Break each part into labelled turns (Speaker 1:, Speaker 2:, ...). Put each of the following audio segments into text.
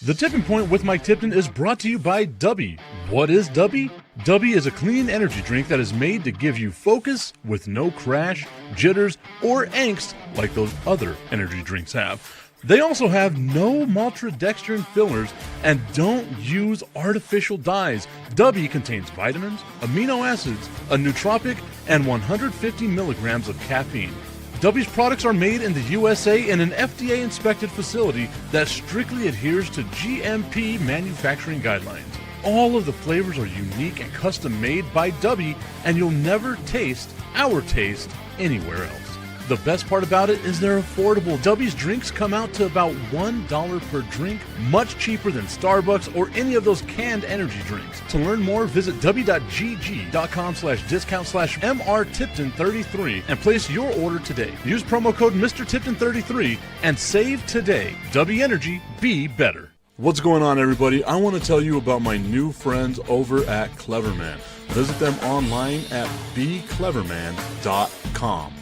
Speaker 1: The Tipping Point with Mike Tipton is brought to you by Dubby. What is Dubby? Dubby is a clean energy drink that is made to give you focus with no crash, jitters, or angst like those other energy drinks have. They also have no maltodextrin fillers and don't use artificial dyes. Dubby contains vitamins, amino acids, a nootropic, and 150 milligrams of caffeine. Dubby's products are made in the USA in an FDA-inspected facility that strictly adheres to GMP manufacturing guidelines. All of the flavors are unique and custom-made by Dubby, and you'll never taste our taste anywhere else. The best part about it is they're affordable. Dubby's drinks come out to about $1 per drink, much cheaper than Starbucks or any of those canned energy drinks. To learn more, visit w.gg.com/discount/MRTipton33 and place your order today. Use promo code MrTipton33 and save today. Dubby Energy, be better. What's going on, everybody? I want to tell you about my new friends over at Cleverman. Visit them online at becleverman.com.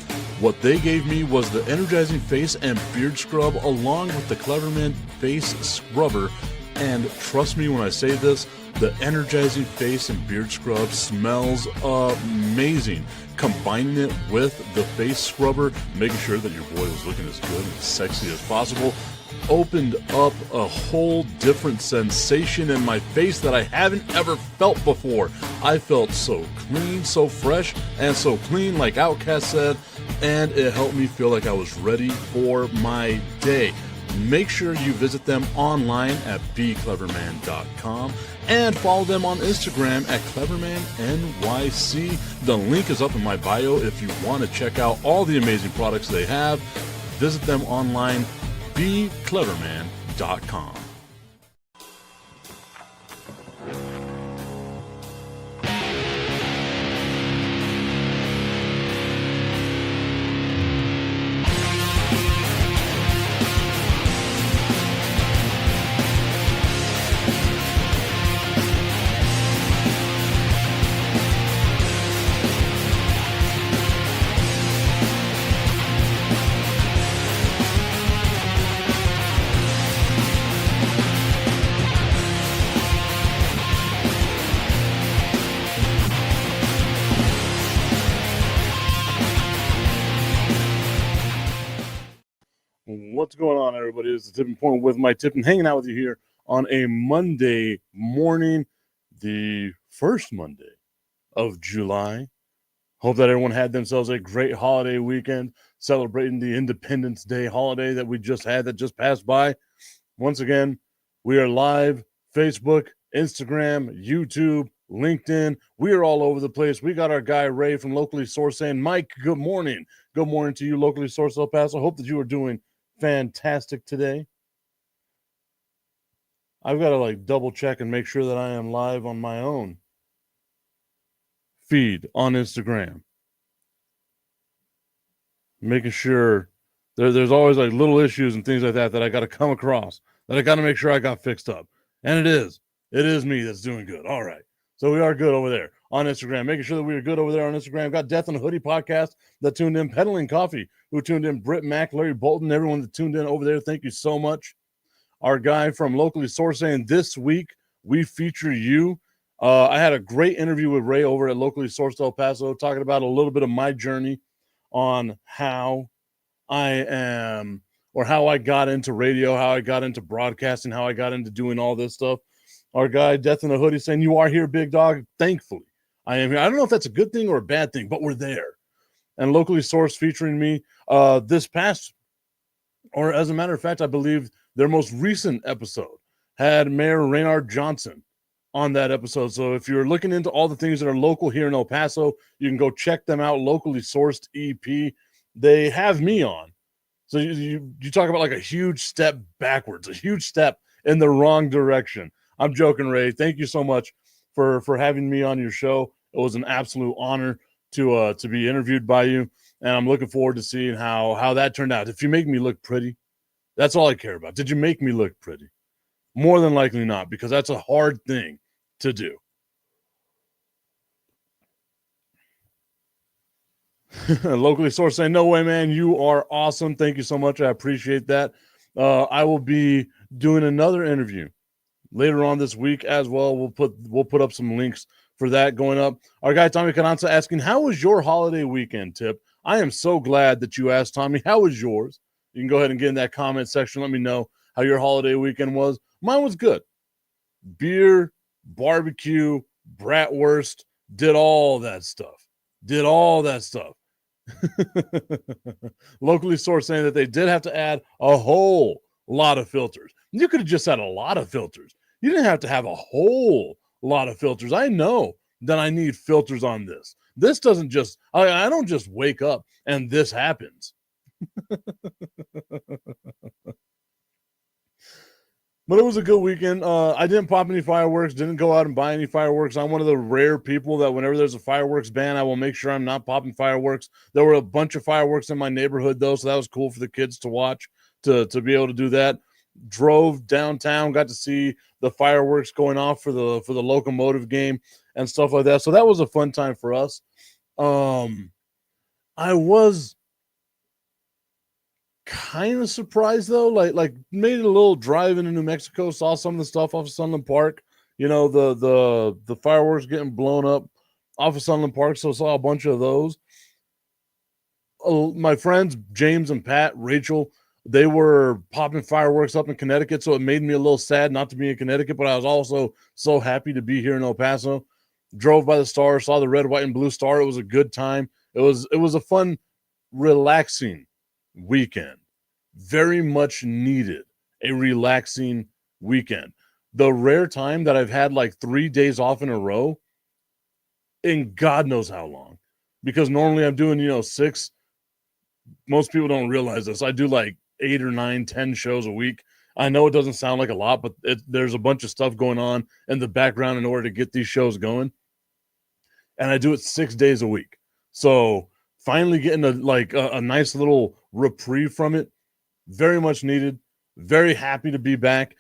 Speaker 1: What they gave me was the energizing face and beard scrub along with the Cleverman face scrubber. And trust me when I say this, the energizing face and beard scrub smells amazing. Combining it with the face scrubber, making sure that your boy was looking as good and sexy as possible, opened up a whole different sensation in my face that I haven't ever felt before. I felt so clean, so fresh, and so clean, like Outcast said, and it helped me feel like I was ready for my day. Make sure you visit them online at becleverman.com and follow them on Instagram at clevermannyc. The link is up in my bio if you want to check out all the amazing products they have. Visit them online, becleverman.com. What's going on, everybody? It's the Tipping Point with Mike Tipton, hanging out with you here on a Monday morning, the first Monday of July. Hope that everyone had themselves a great holiday weekend, celebrating the Independence Day holiday that we just had, that just passed by. Once again, we are live, Facebook, Instagram, YouTube, LinkedIn. We are all over the place. We got our guy Ray from Locally Sourced saying, Mike, good morning. Good morning to you, Locally Sourced El Paso. Hope that you are doing fantastic today. I've got to double check and make sure that I am live on my own feed on Instagram. Making sure there's always little issues and things like that I got to come across, that I got to make sure I got fixed up. And it is me that's doing good. All right. So we are good over there on Instagram, making sure that we are good over there on Instagram. Got Death on a Hoodie podcast that tuned in, Peddling Coffee, who tuned in, Britt Mack, Larry Bolton, everyone that tuned in over there. Thank you so much. Our guy from Locally Sourced saying, this week we feature you. I had a great interview with Ray over at Locally Sourced El Paso, talking about a little bit of my journey on how I am, or how I got into radio, how I got into broadcasting, how I got into doing all this stuff. Our guy, Death in a Hoodie, saying, you are here, big dog. Thankfully, I am here. I don't know if that's a good thing or a bad thing, but we're there. And Locally Sourced featuring me this past, or as a matter of fact, I believe their most recent episode had Mayor Raynard Johnson on that episode. So if you're looking into all the things that are local here in El Paso, you can go check them out, Locally Sourced EP. They have me on. So you talk about a huge step backwards, a huge step in the wrong direction. I'm joking, Ray. Thank you so much for having me on your show. It was an absolute honor to be interviewed by you, and I'm looking forward to seeing how that turned out. If you make me look pretty, that's all I care about. Did you make me look pretty? More than likely not, because that's a hard thing to do. Locally Sourced saying, no way, man. You are awesome. Thank you so much. I appreciate that. I will be doing another interview later on this week as well. We'll put up some links for that going up. Our guy Tommy Cananza asking, how was your holiday weekend, Tip? I am so glad that you asked, Tommy. How was yours? You can go ahead and get in that comment section. Let me know how your holiday weekend was. Mine was good. Beer, barbecue, bratwurst, did all that stuff. Locally sourced saying that they did have to add a whole lot of filters. You could have just had a lot of filters. You didn't have to have a whole lot of filters. I know that I need filters on this. This doesn't just, I don't just wake up and this happens. But it was a good weekend. I didn't pop any fireworks, didn't go out and buy any fireworks. I'm one of the rare people that whenever there's a fireworks ban, I will make sure I'm not popping fireworks. There were a bunch of fireworks in my neighborhood, though, so that was cool for the kids to watch, to be able to do that. Drove downtown, got to see the fireworks going off for the locomotive game and stuff like that. So that was a fun time for us. I was kind of surprised though, like made a little drive into New Mexico, saw some of the stuff off of Sunland Park, the fireworks getting blown up off of Sunland Park, so saw a bunch of those. My friends James and Pat, Rachel, they were popping fireworks up in Connecticut, so it made me a little sad not to be in Connecticut, but I was also so happy to be here in El Paso. Drove by the star, saw the red, white, and blue star. It was a good time. It was a fun, relaxing weekend. Very much needed a relaxing weekend. The rare time that I've had like 3 days off in a row in God knows how long, because normally I'm doing 6. Most people don't realize this. I do like 8 or 9, 10 shows a week. I know it doesn't sound like a lot, but there's a bunch of stuff going on in the background in order to get these shows going, and I do it 6 days a week. So finally getting a nice little reprieve from it, very much needed. Very happy to be back.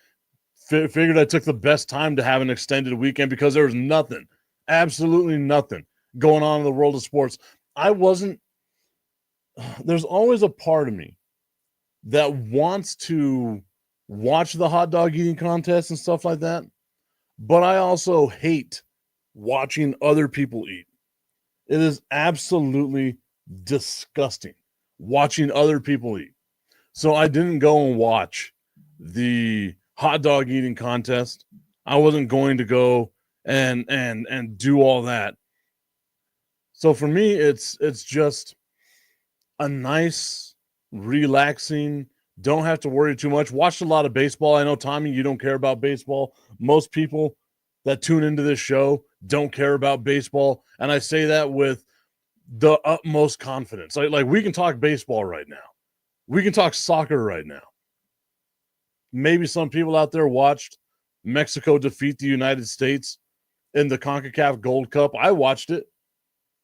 Speaker 1: Figured I took the best time to have an extended weekend because there was nothing, absolutely nothing going on in the world of sports. There's always a part of me that wants to watch the hot dog eating contest and stuff like that, but I also hate watching other people eat. It is absolutely disgusting watching other people eat. So I didn't go and watch the hot dog eating contest. I wasn't going to go and do all that. So for me, it's just a nice, relaxing, don't have to worry too much. Watched a lot of baseball. I know, Tommy, you don't care about baseball. Most people that tune into this show don't care about baseball. And I say that with the utmost confidence. Like we can talk baseball right now. We can talk soccer right now. Maybe some people out there watched Mexico defeat the United States in the CONCACAF Gold Cup. I watched it.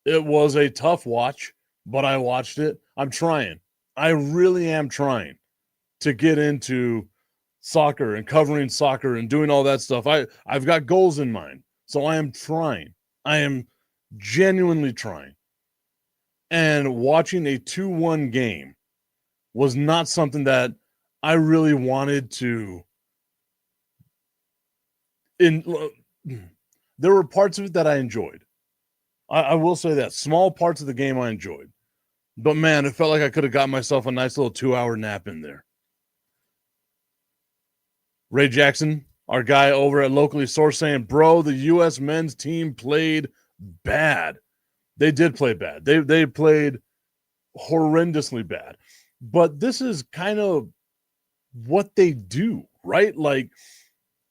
Speaker 1: It was a tough watch, but I watched it. I'm trying. I really am trying to get into soccer and covering soccer and doing all that stuff. I've got goals in mind, so I am trying. I am genuinely trying. And watching a 2-1 game was not something that I really wanted to. There were parts of it that I enjoyed. I will say that. Small parts of the game I enjoyed. But man, it felt like I could have got myself a nice little 2-hour nap in there. Ray Jackson, our guy over at Locally Sourced, saying, bro, the U.S. men's team played bad. They did play bad. They played horrendously bad. But this is kind of what they do, right? Like,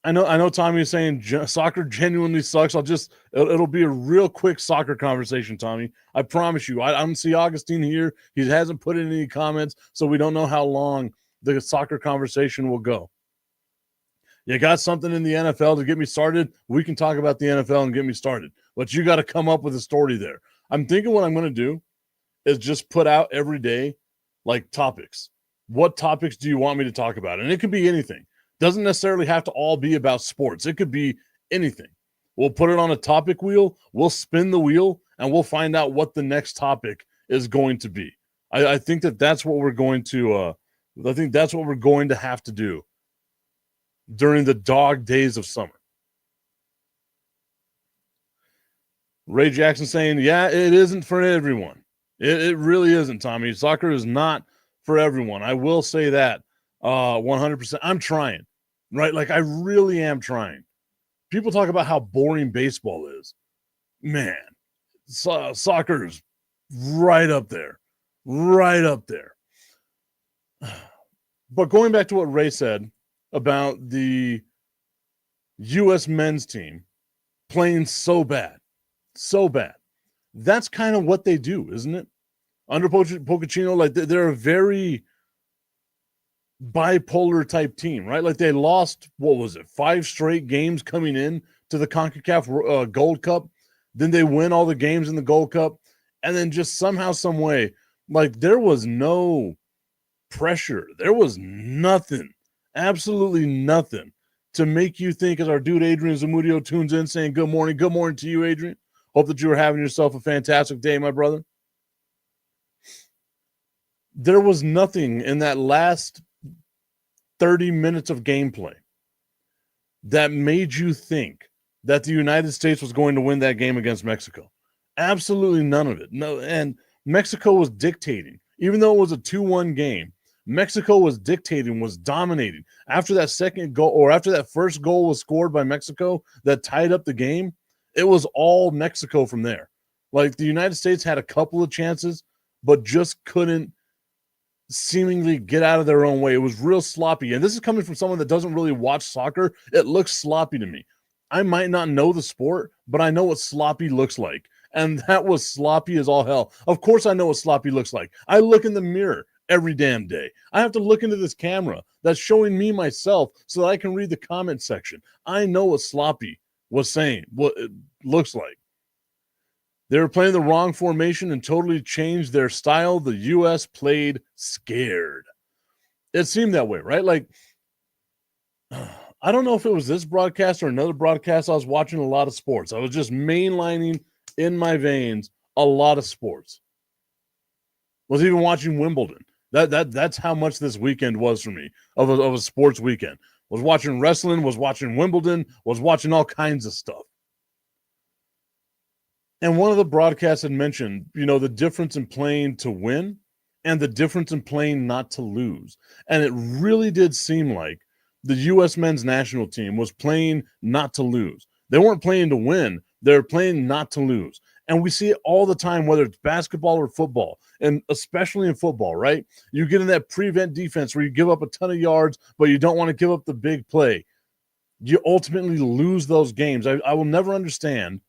Speaker 1: I know Tommy is saying soccer genuinely sucks. It'll be a real quick soccer conversation, Tommy. I promise you. I don't see Augustine here. He hasn't put in any comments, so we don't know how long the soccer conversation will go. You got something in the NFL to get me started? We can talk about the NFL and get me started. But you got to come up with a story there. I'm thinking what I'm going to do is just put out every day, like, topics. What topics do you want me to talk about? And it could be anything. Doesn't necessarily have to all be about sports. It could be anything. We'll put it on a topic wheel. We'll spin the wheel, and we'll find out what the next topic is going to be. I think that's what we're going to I think that's what we're going to have to do during the dog days of summer. Ray Jackson saying, yeah, it isn't for everyone. It really isn't, Tommy. Soccer is not for everyone. I will say that 100%. I'm trying, right? Like, I really am trying. People talk about how boring baseball is. Man, soccer's right up there. Right up there. But going back to what Ray said about the U.S. men's team playing so bad. So bad. That's kind of what they do, isn't it? Under Pochettino, like they're a very bipolar type team, right? Like they lost, 5 straight games coming in to the CONCACAF Gold Cup. Then they win all the games in the Gold Cup. And then just somehow, some way, like there was no pressure. There was nothing, absolutely nothing to make you think, as our dude Adrian Zamudio tunes in saying, good morning to you, Adrian. Hope that you are having yourself a fantastic day, my brother. There was nothing in that last 30 minutes of gameplay that made you think that the United States was going to win that game against Mexico. Absolutely none of it. No, and Mexico was dictating. Even though it was a 2-1 game, Mexico was dictating, was dominating. After that second goal, or after that first goal was scored by Mexico that tied up the game, it was all Mexico from there. Like the United States had a couple of chances, but just couldn't seemingly get out of their own way. It was real sloppy. And this is coming from someone that doesn't really watch soccer. It looks sloppy to me. I might not know the sport, but I know what sloppy looks like. And that was sloppy as all hell. Of course I know what sloppy looks like. I look in the mirror every damn day. I have to look into this camera that's showing me myself so that I can read the comment section. I know what sloppy was saying, what it looks like. They were playing the wrong formation and totally changed their style. The U.S. played scared. It seemed that way, right? Like, I don't know if it was this broadcast or another broadcast. I was watching a lot of sports. I was just mainlining in my veins a lot of sports. Was even watching Wimbledon. That's how much this weekend was for me of a sports weekend. Was watching wrestling, was watching Wimbledon, was watching all kinds of stuff. And one of the broadcasts had mentioned, the difference in playing to win and the difference in playing not to lose. And it really did seem like the U.S. men's national team was playing not to lose. They weren't playing to win. They're playing not to lose. And we see it all the time, whether it's basketball or football, and especially in football, right? You get in that prevent defense where you give up a ton of yards, but you don't want to give up the big play. You ultimately lose those games. I will never understand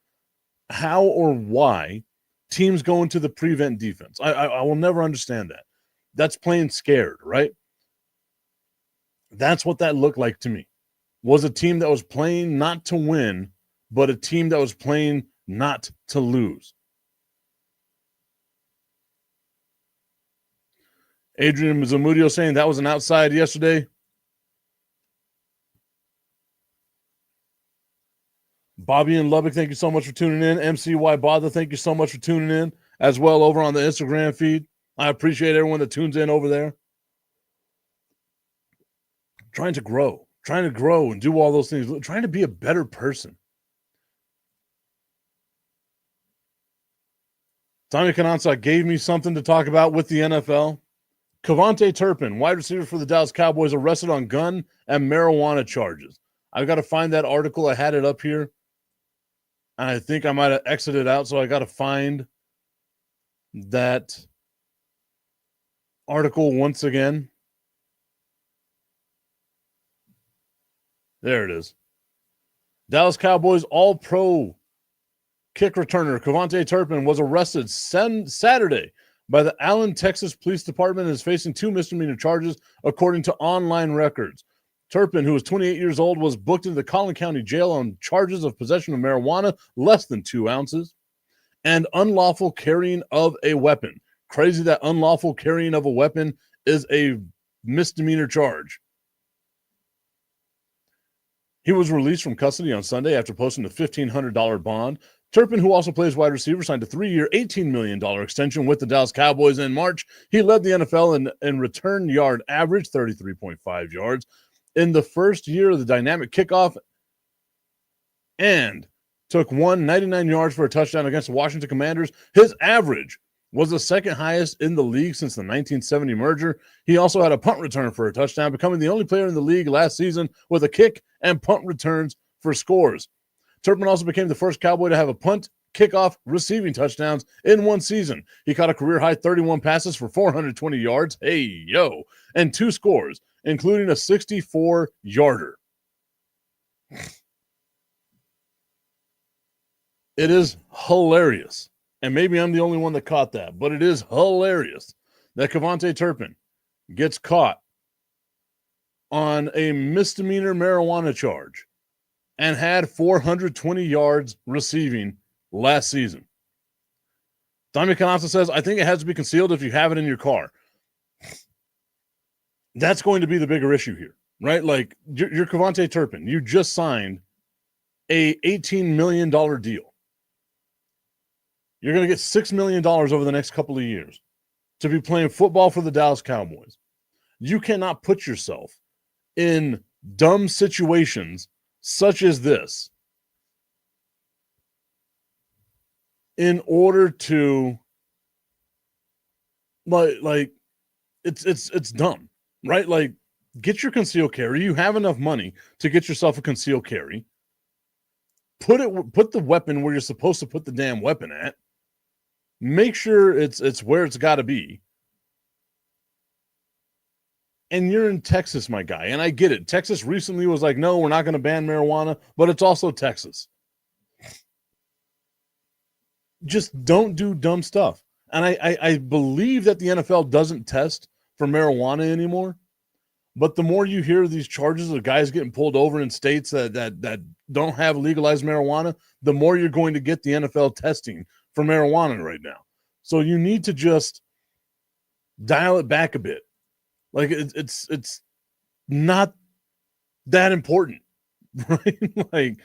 Speaker 1: how or why teams go into the prevent defense. I will never understand that. That's playing scared, right? That's what that looked like to me. Was a team that was playing not to win, but a team that was playing not to lose. Adrian Zamudio saying that was an outside yesterday. Bobby in Lubbock, thank you so much for tuning in. MCY Bother, thank you so much for tuning in as well over on the Instagram feed. I appreciate everyone that tunes in over there. Trying to grow and do all those things, trying to be a better person. Tommy Cananza gave me something to talk about with the NFL. Cavante Turpin, wide receiver for the Dallas Cowboys, arrested on gun and marijuana charges. I've got to find that article. I had it up here. And I think I might have exited out, so I got to find that article once again. There it is. Dallas Cowboys All-Pro kick returner Cavante Turpin was arrested Saturday by the Allen, Texas Police Department and is facing 2 misdemeanor charges, according to online records. Turpin, who was 28 years old, was booked into the Collin County Jail on charges of possession of marijuana, less than 2 ounces, and unlawful carrying of a weapon. Crazy that unlawful carrying of a weapon is a misdemeanor charge. He was released from custody on Sunday after posting a $1,500 bond. Turpin, who also plays wide receiver, signed a 3-year, $18 million extension with the Dallas Cowboys in March. He led the NFL in return yard average, 33.5 yards, in the first year of the dynamic kickoff, and took 99 yards for a touchdown against the Washington Commanders. His average was the second highest in the league since the 1970 merger. He also had a punt return for a touchdown, becoming the only player in the league last season with a kick and punt returns for scores. Turpin also became the first Cowboy to have a punt, kickoff, receiving touchdowns in one season. He caught a career-high 31 passes for 420 yards, and 2 scores, including a 64-yarder. It is hilarious, and maybe I'm the only one that caught that, but it is hilarious that Kevontae Turpin gets caught on a misdemeanor marijuana charge and had 420 yards receiving last season. Tommy Canasta says, I think it has to be concealed if you have it in your car. That's going to be the bigger issue here, right? Like, you're Kevontae Turpin. You just signed a $18 million deal. You're going to get $6 million over the next couple of years to be playing football for the Dallas Cowboys. You cannot put yourself in dumb situations such as this in order to like it's dumb, right? Like, get your concealed carry. You have enough money to get yourself a concealed carry. Put the weapon where you're supposed to put the damn weapon at. Make sure it's where it's got to be. And you're in Texas, my guy, and I get it. Texas recently was like, no, we're not going to ban marijuana, but it's also Texas. Just don't do dumb stuff. And I believe that the NFL doesn't test for marijuana anymore. But the more you hear these charges of guys getting pulled over in states that don't have legalized marijuana, the more you're going to get the NFL testing for marijuana right now. So you need to just dial it back a bit. Like, it's not that important, right? Like,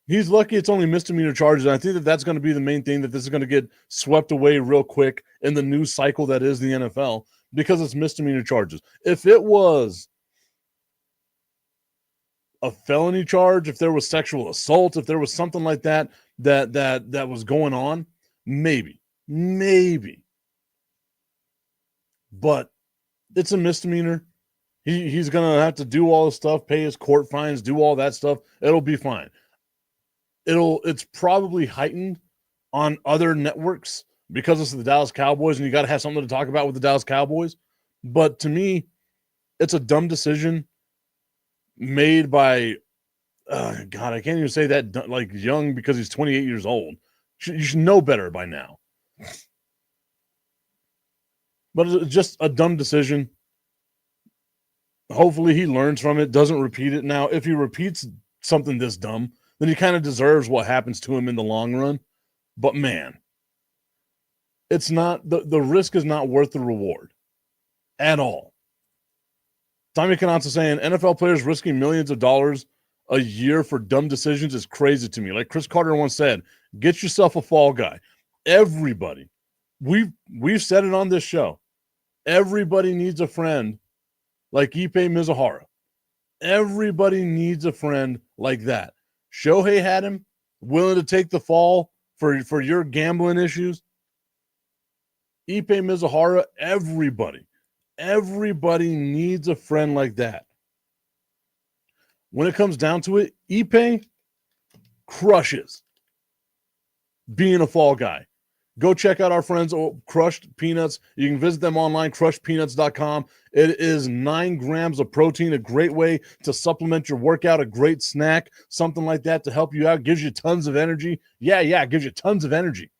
Speaker 1: he's lucky it's only misdemeanor charges. And I think that's going to be the main thing, that this is going to get swept away real quick in the news cycle that is the NFL, because it's misdemeanor charges. If it was a felony charge, if there was sexual assault, if there was something like that was going on, maybe. But it's a misdemeanor. He's going to have to do all the stuff, pay his court fines, do all that stuff. It'll be fine. It's probably heightened on other networks because it's the Dallas Cowboys, and you got to have something to talk about with the Dallas Cowboys. But to me, it's a dumb decision made by, God, I can't even say that, like, young, because he's 28 years old. You should know better by now. But it's just a dumb decision. Hopefully he learns from it, doesn't repeat it. Now, if he repeats something this dumb, then he kind of deserves what happens to him in the long run. But man, it's not, the risk is not worth the reward at all. Tommy Canazza saying NFL players risking millions of dollars a year for dumb decisions is crazy to me. Like Chris Carter once said, get yourself a fall guy. Everybody, we've said it on this show. Everybody needs a friend like Ipe Mizuhara. Everybody needs a friend like that. Shohei had him, willing to take the fall for your gambling issues. Ipe Mizuhara, everybody needs a friend like that. When it comes down to it, Ipe crushes being a fall guy. Go check out our friends at Crushed Peanuts. You can visit them online, crushedpeanuts.com. It is 9 grams of protein, a great way to supplement your workout, a great snack, something like that to help you out. Gives you tons of energy. Yeah, it gives you tons of energy.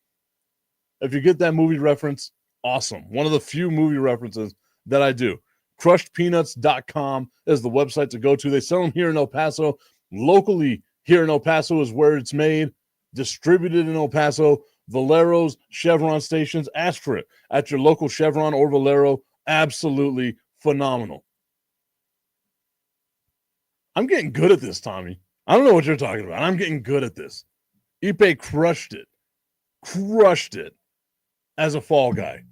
Speaker 1: If you get that movie reference, awesome. One of the few movie references that I do. Crushedpeanuts.com is the website to go to. They sell them here in El Paso. Locally here in El Paso is where it's made, distributed in El Paso. Valero's, Chevron stations. Ask for it at your local Chevron or Valero. Absolutely phenomenal. I'm getting good at this, Tommy. I don't know what you're talking about. I'm getting good at this. Ipe crushed it crushed it as a fall guy.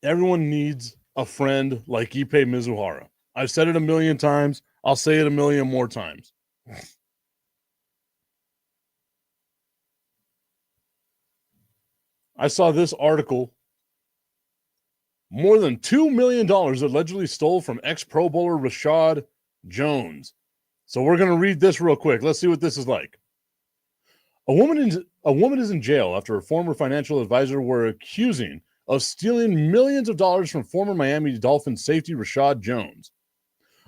Speaker 1: Everyone needs a friend like Ipe Mizuhara. I've said it a million times. I'll say it a million more times. I saw this article. More than $2 million allegedly stole from ex-Pro Bowler Rashad Jones. So we're going to read this real quick. Let's see what this is like. A woman is in jail after a former financial advisor were accusing of stealing millions of dollars from former Miami Dolphins safety Rashad Jones.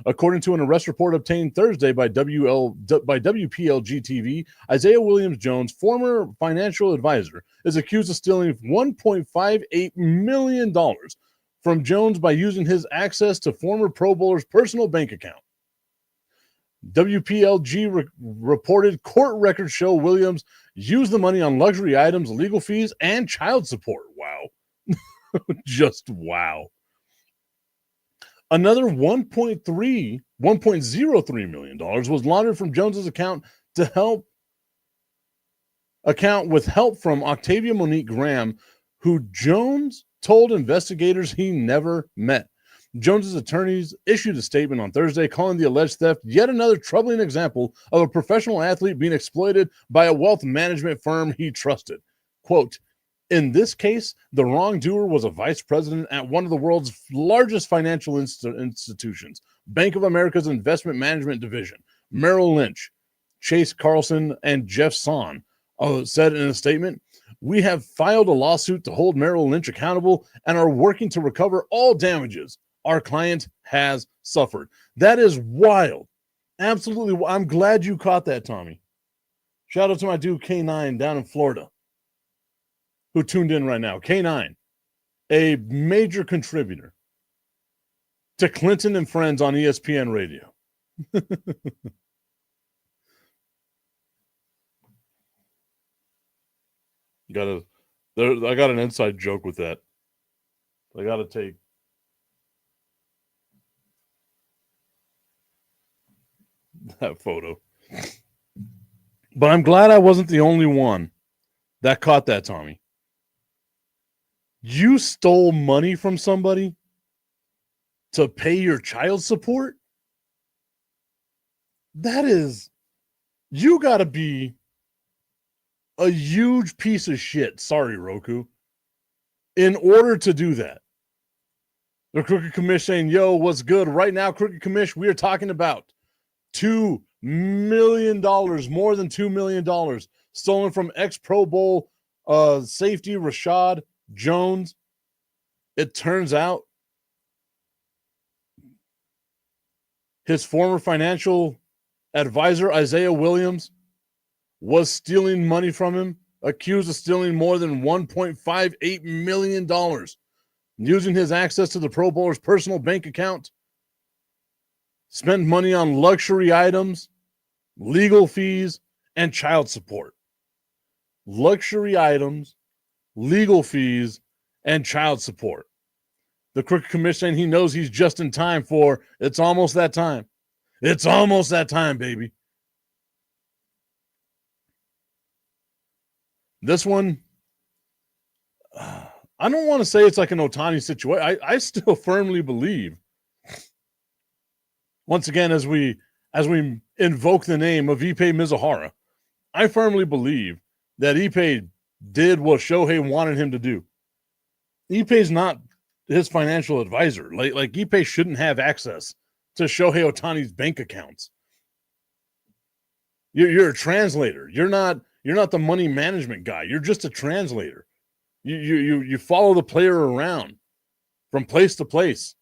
Speaker 1: According to an arrest report obtained Thursday by WPLG-TV, Isaiah Williams Jones, former financial advisor, is accused of stealing $1.58 million from Jones by using his access to former Pro Bowler's personal bank account. WPLG reported court records show Williams used the money on luxury items, legal fees, and child support. Wow. Just wow. Another $1.03 million was laundered from Jones's account with help from Octavia Monique Graham, who Jones told investigators he never met. Jones's attorneys issued a statement on Thursday calling the alleged theft yet another troubling example of a professional athlete being exploited by a wealth management firm he trusted. Quote, in this case, the wrongdoer was a vice president at one of the world's largest financial institutions, Bank of America's investment management division. Merrill Lynch, Chase Carlson, and Jeff Son said in a statement, we have filed a lawsuit to hold Merrill Lynch accountable and are working to recover all damages our client has suffered. That is wild. Absolutely. I'm glad you caught that, Tommy. Shout out to my dude K9 down in Florida who tuned in right now. K9, a major contributor to Clinton and Friends on ESPN Radio. I got an inside joke with that. I got to take that photo. But I'm glad I wasn't the only one that caught that, Tommy. You stole money from somebody to pay your child support? That is, you got to be a huge piece of shit. Sorry, Roku. In order to do that. The Crooked Commish saying, yo, what's good? Right now, Crooked Commish, we are talking about $2 million, more than $2 million stolen from ex-Pro Bowl safety Rashad Jones. It turns out his former financial advisor, Isaiah Williams, was stealing money from him, accused of stealing more than $1.58 million, using his access to the Pro Bowler's personal bank account, spent money on luxury items, legal fees, and child support. Luxury items, legal fees, and child support. The Crooked Commission, he knows he's just in time for it's almost that time. It's almost that time, baby. This one, I don't want to say it's like an Ohtani situation. I still firmly believe, once again, as we invoke the name of Ipe Mizuhara, I firmly believe that Ipe did what Shohei wanted him to do. Ipe's not his financial advisor. Like Ipe shouldn't have access to Shohei Ohtani's bank accounts. You're a translator. You're not the money management guy. You're just a translator. You follow the player around from place to place.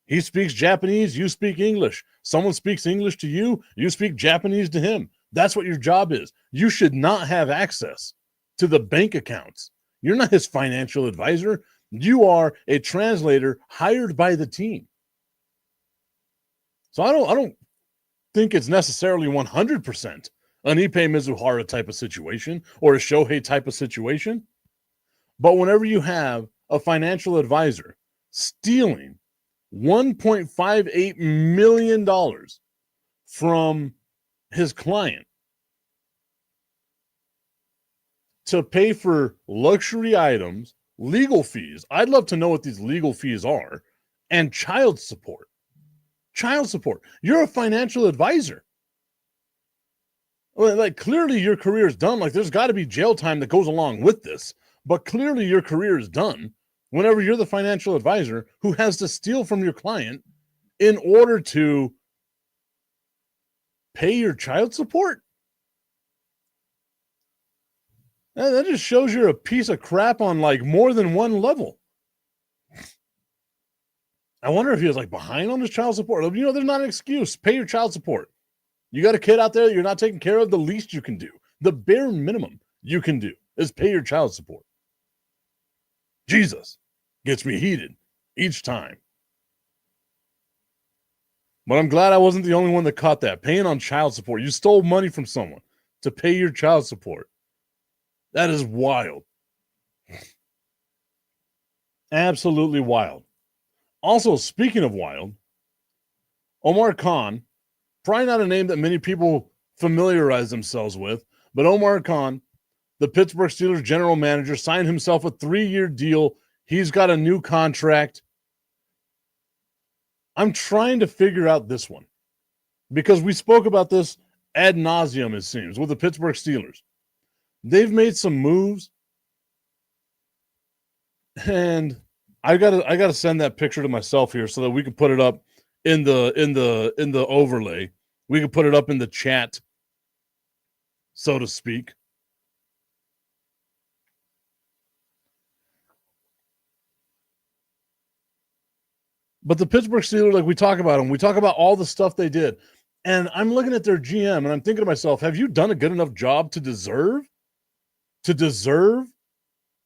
Speaker 1: He speaks Japanese, you speak English. Someone speaks English to you, you speak Japanese to him. That's what your job is. You should not have access to the bank accounts. You're not his financial advisor. You are a translator hired by the team. So I don't think it's necessarily 100% an Ipe Mizuhara type of situation or a Shohei type of situation. But whenever you have a financial advisor stealing $1.58 million from his client, to pay for luxury items, legal fees. I'd love to know what these legal fees are, and child support. Child support. You're a financial advisor. Like, clearly your career is done. Like, there's got to be jail time that goes along with this, but clearly your career is done whenever you're the financial advisor who has to steal from your client in order to pay your child support. That just shows you're a piece of crap on like more than one level. I wonder if he was like behind on his child support. You know, there's not an excuse. Pay your child support. You got a kid out there that you're not taking care of, the least you can do, the bare minimum you can do is pay your child support. Jesus, gets me heated each time. But I'm glad I wasn't the only one that caught that. Paying on child support. You stole money from someone to pay your child support. That is wild. Absolutely wild. Also, speaking of wild, Omar Khan, probably not a name that many people familiarize themselves with, but Omar Khan, the Pittsburgh Steelers general manager, signed himself a 3-year deal. He's got a new contract. I'm trying to figure out this one because we spoke about this ad nauseum, it seems, with the Pittsburgh Steelers. They've made some moves, and I gotta send that picture to myself here so that we can put it up in the overlay. We can put it up in the chat, so to speak. But the Pittsburgh Steelers, like we talk about them, we talk about all the stuff they did. And I'm looking at their GM and I'm thinking to myself, have you done a good enough job to deserve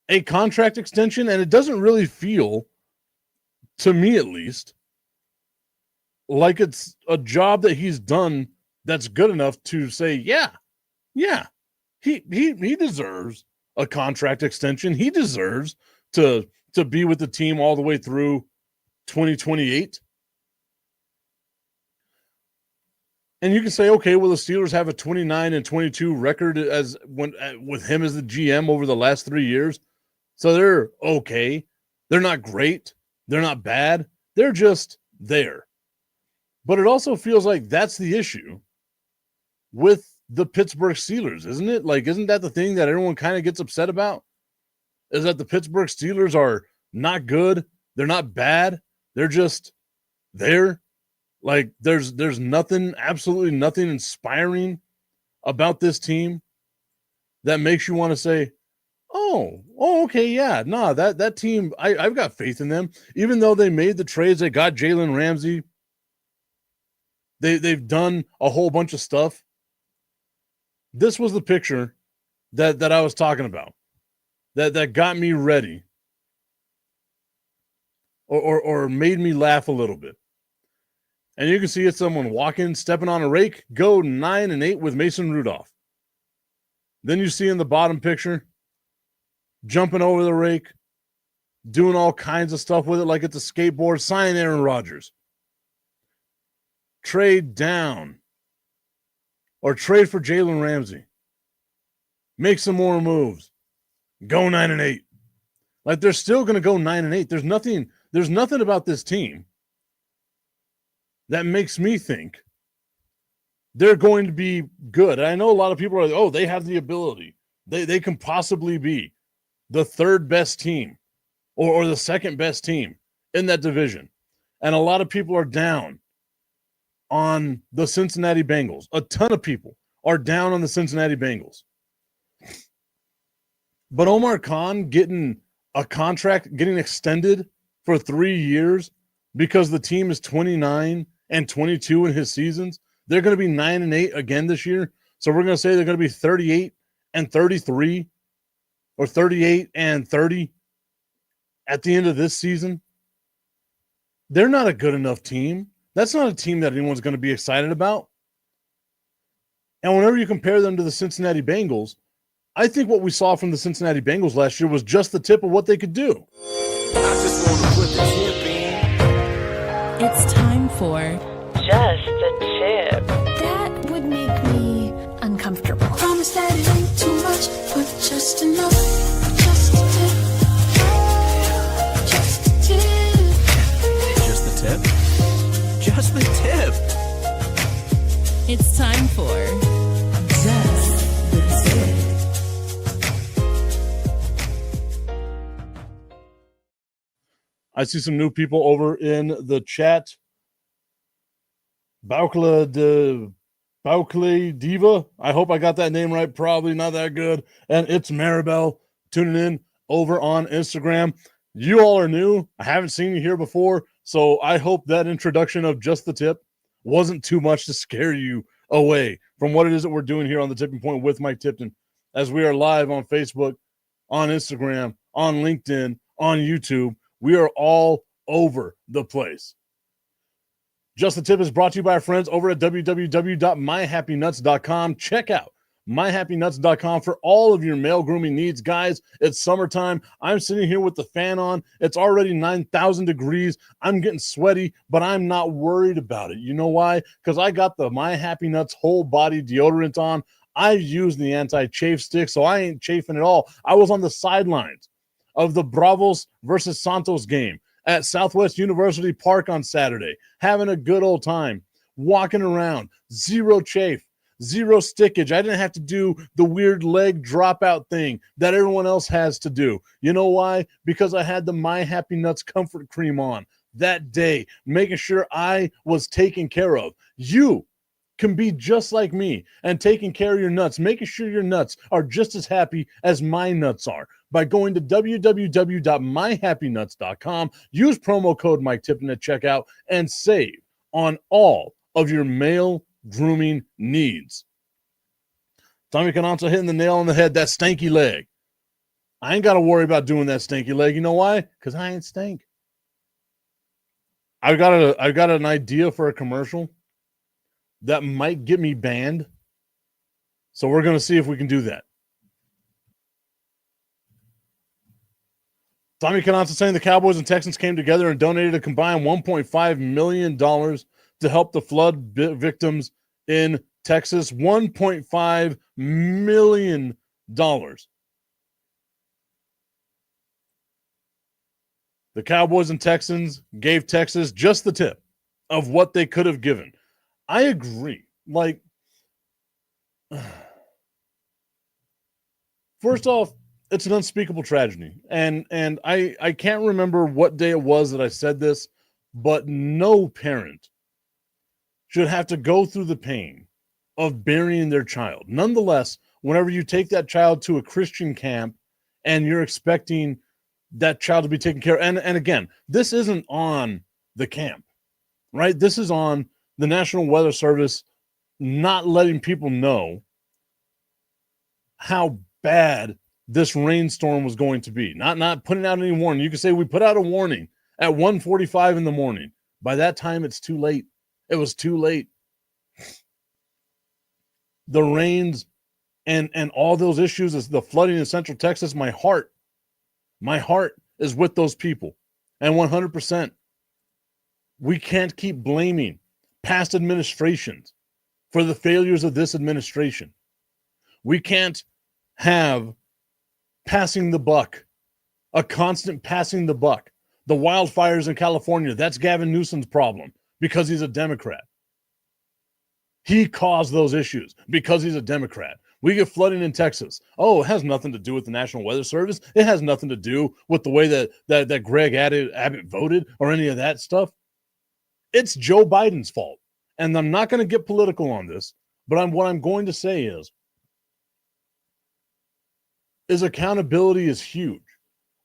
Speaker 1: a contract extension? And it doesn't really feel, to me at least, like it's a job that he's done that's good enough to say, yeah, he deserves a contract extension. He deserves to be with the team all the way through 2028. And you can say, okay, well, the Steelers have a 29-22 record with him as the GM over the last 3 years. So they're okay. They're not great. They're not bad. They're just there. But it also feels like that's the issue with the Pittsburgh Steelers, isn't it? Like, isn't that the thing that everyone kind of gets upset about? Is that the Pittsburgh Steelers are not good. They're not bad. They're just there. Like, there's nothing, absolutely nothing inspiring about this team that makes you want to say, oh, okay, yeah, nah, that team, I've got faith in them. Even though they made the trades, they got Jalen Ramsey. They've done a whole bunch of stuff. This was the picture that I was talking about, that got me ready, or made me laugh a little bit. And you can see it's someone walking, stepping on a rake, go 9-8 with Mason Rudolph. Then you see in the bottom picture, jumping over the rake, doing all kinds of stuff with it like it's a skateboard, sign Aaron Rodgers. Trade down. Or trade for Jalen Ramsey. Make some more moves. Go 9-8. Like, they're still going to go 9-8. There's nothing about this team that makes me think they're going to be good. And I know a lot of people are like, oh, they have the ability. They can possibly be the third best team or the second best team in that division. And a lot of people are down on the Cincinnati Bengals. A ton of people are down on the Cincinnati Bengals. But Omar Khan getting a contract, getting extended for 3 years because the team is 29-22 in his seasons. They're going to be 9-8 again this year. So we're going to say they're going to be 38-33 or 38-30 at the end of this season. They're not a good enough team. That's not a team that anyone's going to be excited about. And whenever you compare them to the Cincinnati Bengals, I think what we saw from the Cincinnati Bengals last year was just the tip of what they could do.
Speaker 2: I just want to put the tip in.
Speaker 3: It's time for
Speaker 4: Just a Tip.
Speaker 3: That would make me uncomfortable.
Speaker 5: Promise that it ain't too much, but just
Speaker 3: Just enough, just a tip, just a tip.
Speaker 2: Just the tip? Just the tip.
Speaker 5: It's time for Just the Tip.
Speaker 1: I see some new people over in the chat. Baukla Diva. I hope I got that name right. Probably not that good. And it's Maribel tuning in over on Instagram. You all are new. I haven't seen you here before. So I hope that introduction of Just the Tip wasn't too much to scare you away from what it is that we're doing here on the Tipping Point with Mike Tipton, as we are live on Facebook, on Instagram, on LinkedIn, on YouTube. We are all over the place. Just the Tip is brought to you by our friends over at www.myhappynuts.com. Check out myhappynuts.com for all of your male grooming needs. Guys, it's summertime. I'm sitting here with the fan on. It's already 9,000 degrees. I'm getting sweaty, but I'm not worried about it. You know why? Because I got the My Happy Nuts whole body deodorant on. I use the anti-chafe stick, so I ain't chafing at all. I was on the sidelines of the Bravos versus Santos game at Southwest University Park on Saturday, having a good old time, walking around, zero chafe, zero stickage. I didn't have to do the weird leg dropout thing that everyone else has to do. You know why? Because I had the My Happy Nuts comfort cream on that day, making sure I was taken care of. You can be just like me and taking care of your nuts, making sure your nuts are just as happy as my nuts are by going to www.myhappynuts.com. Use promo code Mike Tipton at checkout and save on all of your male grooming needs. Tommy Cananza hitting the nail on the head, that stanky leg. I ain't got to worry about doing that stanky leg. You know why? Because I ain't stank. I've got an idea for a commercial that might get me banned. So we're going to see if we can do that. Tommy Cananza saying the Cowboys and Texans came together and donated a combined $1.5 million to help the flood victims in Texas. $1.5 million. The Cowboys and Texans gave Texas just the tip of what they could have given. I agree. Like, first off, it's an unspeakable tragedy. And I can't remember what day it was that I said this, but no parent should have to go through the pain of burying their child. Nonetheless, whenever you take that child to a Christian camp and you're expecting that child to be taken care of, and again, this isn't on the camp, right? This is on the National Weather Service not letting people know how bad this rainstorm was going to be. Not putting out any warning. You can say we put out a warning at 1:45 in the morning. By that time, it's too late. It was too late. The rains and all those issues, is the flooding in Central Texas. My heart is with those people. And 100%, we can't keep blaming past administrations for the failures of this administration. We can't have passing the buck, a constant passing the buck. The wildfires in California, that's Gavin Newsom's problem because he's a Democrat. He caused those issues because he's a Democrat. We get flooding in Texas. Oh, it has nothing to do with the National Weather Service. It has nothing to do with the way that Greg Abbott voted or any of that stuff. It's Joe Biden's fault. And I'm not going to get political on this, but what I'm going to say is accountability is huge.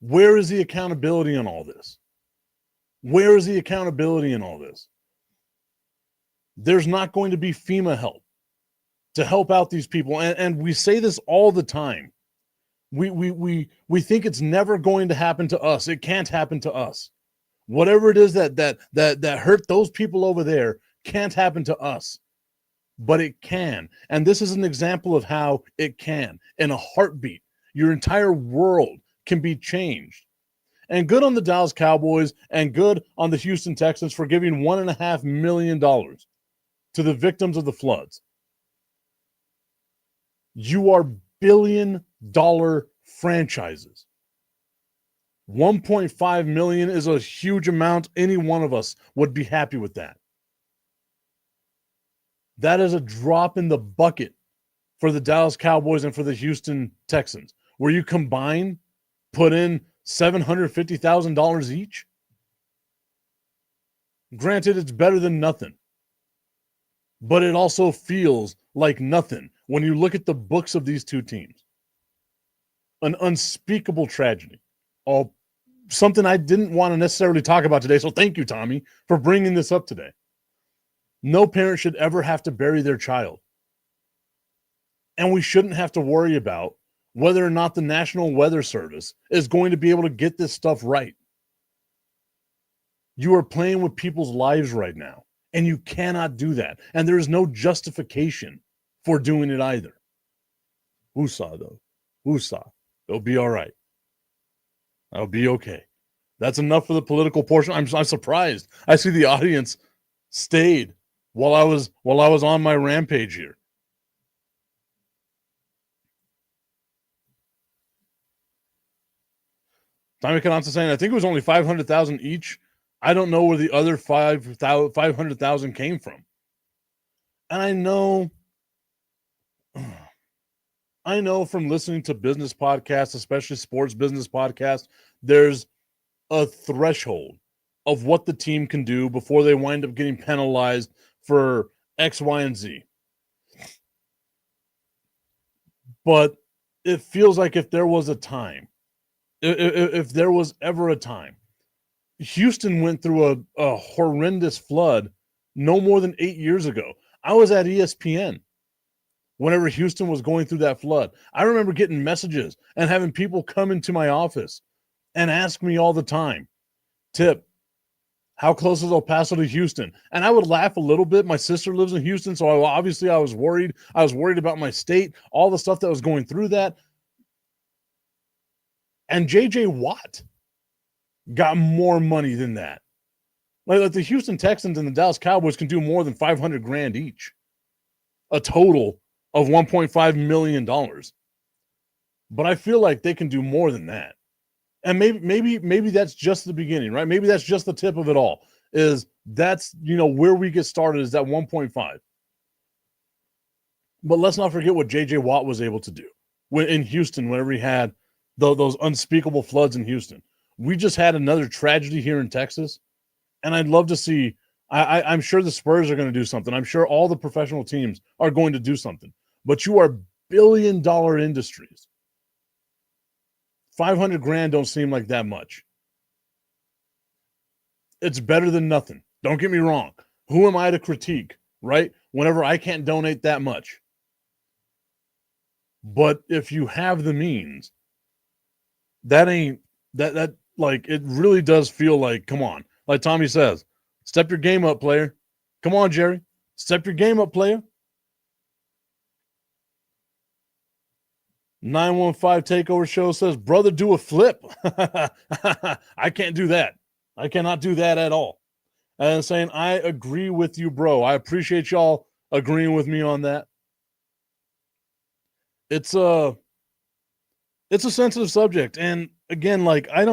Speaker 1: Where is the accountability in all this? Where is the accountability in all this? There's not going to be FEMA help to help out these people. And we say this all the time. We think it's never going to happen to us. It can't happen to us. Whatever it is that hurt those people over there can't happen to us, but it can. And this is an example of how it can. In a heartbeat, your entire world can be changed. And good on the Dallas Cowboys and good on the Houston Texans for giving $1.5 million to the victims of the floods. You are billion-dollar franchises. 1.5 million is a huge amount. Any one of us would be happy with that. That is a drop in the bucket for the Dallas Cowboys and for the Houston Texans, where you combine, put in $750,000 each. Granted, it's better than nothing, but it also feels like nothing when you look at the books of these two teams. An unspeakable tragedy. Something I didn't want to necessarily talk about today, so thank you, Tommy, for bringing this up today. No parent should ever have to bury their child. And we shouldn't have to worry about whether or not the National Weather Service is going to be able to get this stuff right. You are playing with people's lives right now, and you cannot do that. And there is no justification for doing it either. Woosah, though. Woosah. It'll be all right. I'll be okay. That's enough for the political portion. I'm surprised. I see the audience stayed while I was on my rampage here. Tommy Cananza saying, I think it was only 500,000 each. I don't know where the other 500,000 came from. And I know from listening to business podcasts, especially sports business podcasts, there's a threshold of what the team can do before they wind up getting penalized for X, Y, and Z. But it feels like if there was a time, if there was ever a time, Houston went through a horrendous flood no more than 8 years ago. I was at ESPN whenever Houston was going through that flood. I remember getting messages and having people come into my office and ask me all the time, Tip, how close is El Paso to Houston? And I would laugh a little bit. My sister lives in Houston, so I was worried. I was worried about my state, all the stuff that was going through that. And J.J. Watt got more money than that. Like the Houston Texans and the Dallas Cowboys can do more than $500,000 each. A total of $1.5 million. But I feel like they can do more than that. And maybe that's just the beginning, right? Maybe that's just the tip of it all. That's where we get started is that 1.5. But let's not forget what J.J. Watt was able to do in Houston whenever he had those unspeakable floods in Houston. We just had another tragedy here in Texas, and I'd love to see. I'm sure the Spurs are going to do something. I'm sure all the professional teams are going to do something. But you are billion-dollar industries. $500,000 don't seem like that much. It's better than nothing. Don't get me wrong. Who am I to critique, right? Whenever I can't donate that much. But if you have the means, that it really does feel like, come on. Like Tommy says, step your game up, player. Come on, Jerry. Step your game up, player. 915 Takeover Show says, brother, do a flip. I can't do that. I cannot do that at all. And saying, I agree with you, bro. I appreciate y'all agreeing with me on that. It's a sensitive subject. And again, like I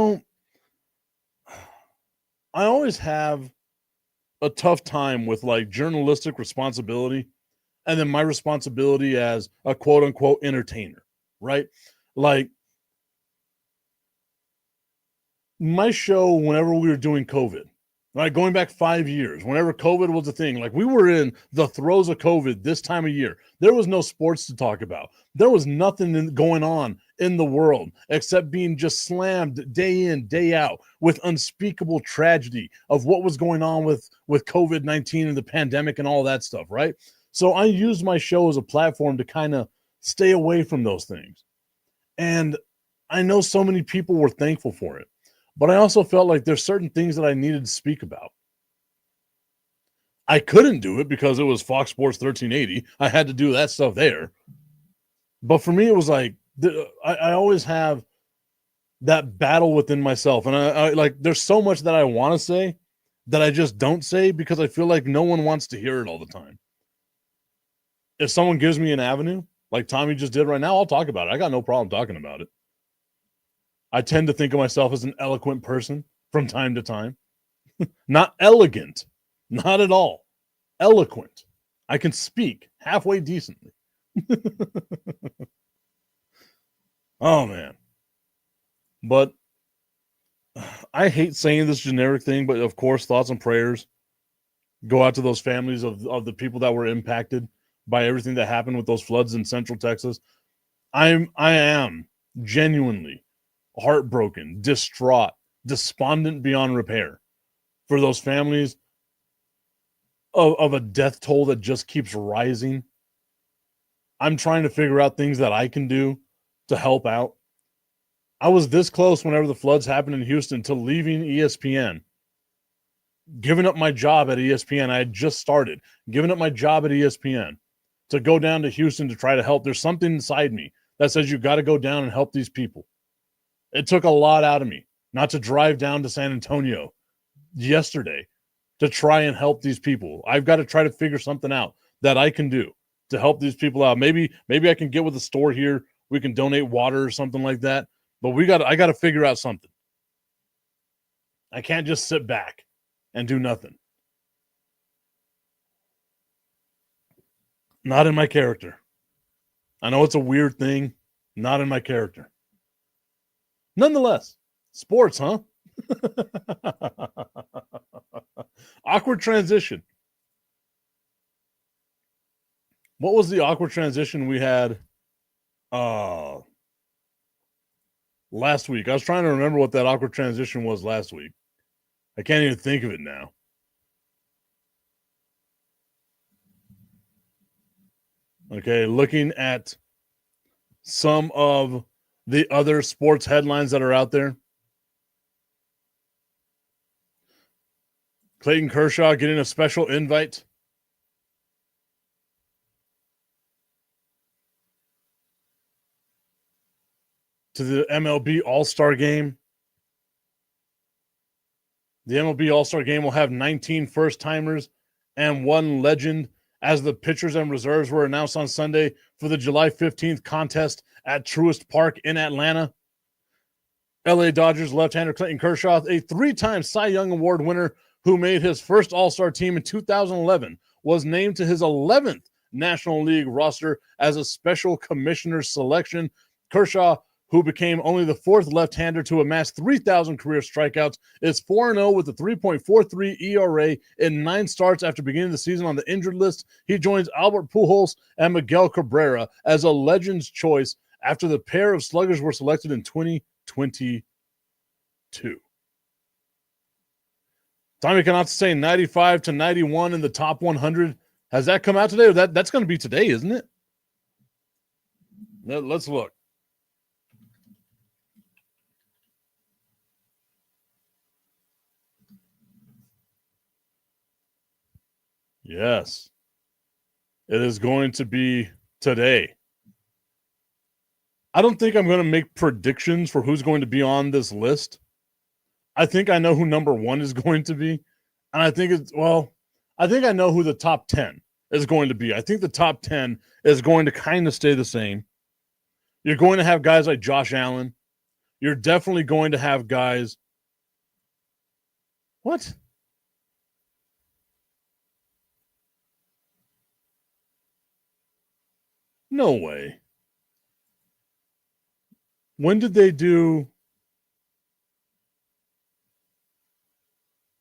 Speaker 1: always have a tough time with like journalistic responsibility and then my responsibility as a quote unquote entertainer, right? Like my show, whenever we were doing COVID, right? Going back 5 years, whenever COVID was a thing, like we were in the throes of COVID this time of year. There was no sports to talk about. There was nothing going on in the world except being just slammed day in, day out with unspeakable tragedy of what was going on with COVID-19 and the pandemic and all that stuff, right? So I used my show as a platform to kind of stay away from those things. And I know so many people were thankful for it. But I also felt like there's certain things that I needed to speak about. I couldn't do it because it was Fox Sports 1380. I had to do that stuff there. But for me, it was like, I always have that battle within myself. And I like, there's so much that I want to say that I just don't say because I feel like no one wants to hear it all the time. If someone gives me an avenue, like Tommy just did right now, I'll talk about it. I got no problem talking about it. I tend to think of myself as an eloquent person from time to time. Not elegant, not at all. Eloquent. I can speak halfway decently. Oh, man. But I hate saying this generic thing, but of course, thoughts and prayers go out to those families of the people that were impacted by everything that happened with those floods in Central Texas. I am genuinely heartbroken, distraught, despondent beyond repair for those families of a death toll that just keeps rising. I'm trying to figure out things that I can do to help out. I was this close whenever the floods happened in Houston to leaving ESPN, giving up my job at ESPN. I had just started giving up my job at ESPN to go down to Houston to try to help. There's something inside me that says you got to go down and help these people. It took a lot out of me not to drive down to San Antonio yesterday to try and help these people. I've got to try to figure something out that I can do to help these people out. Maybe I can get with a store here. We can donate water or something like that. But I got to figure out something. I can't just sit back and do nothing. Not in my character. I know it's a weird thing. Not in my character. Nonetheless, sports, huh? Awkward transition. What was the awkward transition we had last week? I was trying to remember what that awkward transition was last week. I can't even think of it now. Okay, looking at some of the other sports headlines that are out there. Clayton Kershaw getting a special invite to the MLB All-Star Game. The MLB All-Star Game will have 19 first-timers and one legend, as the pitchers and reserves were announced on Sunday for the July 15th contest at Truist Park in Atlanta. LA Dodgers left-hander Clayton Kershaw, a three-time Cy Young Award winner who made his first All-Star team in 2011, was named to his 11th National League roster as a special commissioner's selection. Kershaw, who became only the fourth left-hander to amass 3,000 career strikeouts, is 4-0 with a 3.43 ERA in 9 starts after beginning the season on the injured list. He joins Albert Pujols and Miguel Cabrera as a legend's choice after the pair of sluggers were selected in 2022. Tommy Canazza saying 95 to 91 in the top 100. Has that come out today? Or that's going to be today, isn't it? Let's look. Yes. It is going to be today. I don't think I'm going to make predictions for who's going to be on this list. I think I know who number 1 is going to be. And I think I think I know who the top 10 is going to be. I think the top 10 is going to kind of stay the same. You're going to have guys like Josh Allen. You're definitely going to have guys. What? No way. When did they do?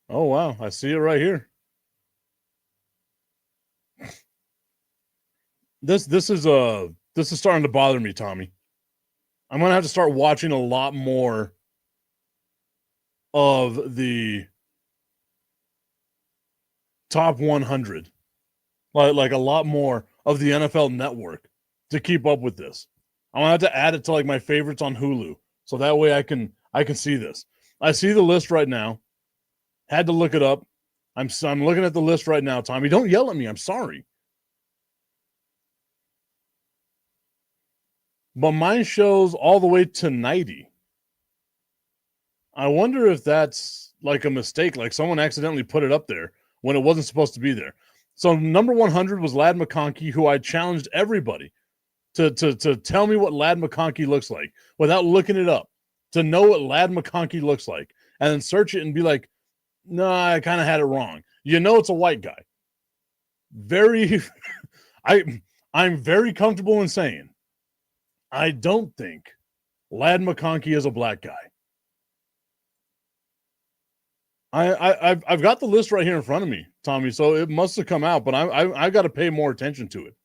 Speaker 1: Oh, wow. I see it right here. This is starting to bother me, Tommy. I'm going to have to start watching a lot more of the top 100. Like a lot more of the NFL Network to keep up with this. I'm going to have to add it to like my favorites on Hulu. So that way I can see this. I see the list right now. Had to look it up. I'm looking at the list right now, Tommy. Don't yell at me. I'm sorry. But mine shows all the way to 90. I wonder if that's like a mistake, like someone accidentally put it up there when it wasn't supposed to be there. So number 100 was Ladd McConkey, who I challenged everybody to tell me what Lad McConkey looks like without looking it up, to know what Lad McConkey looks like, and then search it and be like, no, I kind of had it wrong. You know, it's a white guy. I'm very comfortable in saying I don't think Lad McConkey is a black guy. I've got the list right here in front of me, Tommy, so it must have come out, but I got to pay more attention to it.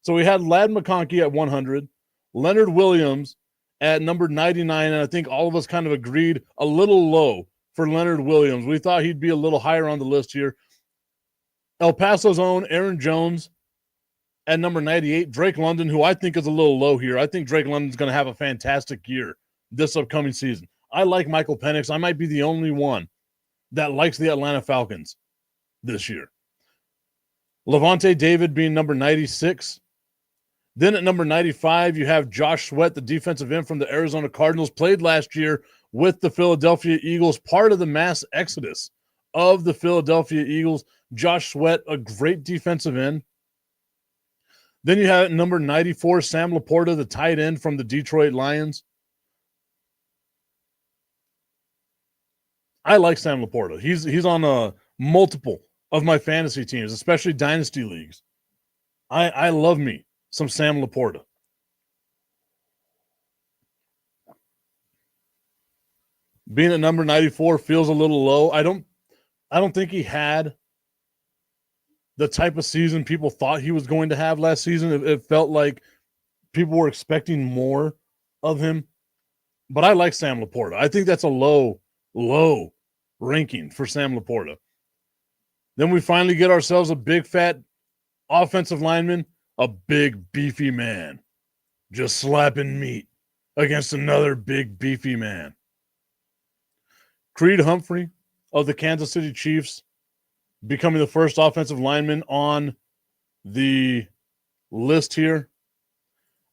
Speaker 1: So we had Lad McConkey at 100, Leonard Williams at number 99, and I think all of us kind of agreed a little low for Leonard Williams. We thought he'd be a little higher on the list here. El Paso's own Aaron Jones at number 98, Drake London, who I think is a little low here. I think Drake London's going to have a fantastic year this upcoming season. I like Michael Penix. I might be the only one that likes the Atlanta Falcons this year. Levante David being number 96. Then at number 95, you have Josh Sweat, the defensive end from the Arizona Cardinals, played last year with the Philadelphia Eagles, part of the mass exodus of the Philadelphia Eagles. Josh Sweat, a great defensive end. Then you have at number 94, Sam Laporta, the tight end from the Detroit Lions. I like Sam Laporta. He's on multiple of my fantasy teams, especially dynasty leagues. I love me some Sam Laporta. Being at number 94 feels a little low. I don't think he had the type of season people thought he was going to have last season. It felt like people were expecting more of him. But I like Sam Laporta. I think that's a low ranking for Sam Laporta. Then we finally get ourselves a big, fat offensive lineman, a big, beefy man, just slapping meat against another big, beefy man. Creed Humphrey of the Kansas City Chiefs becoming the first offensive lineman on the list here.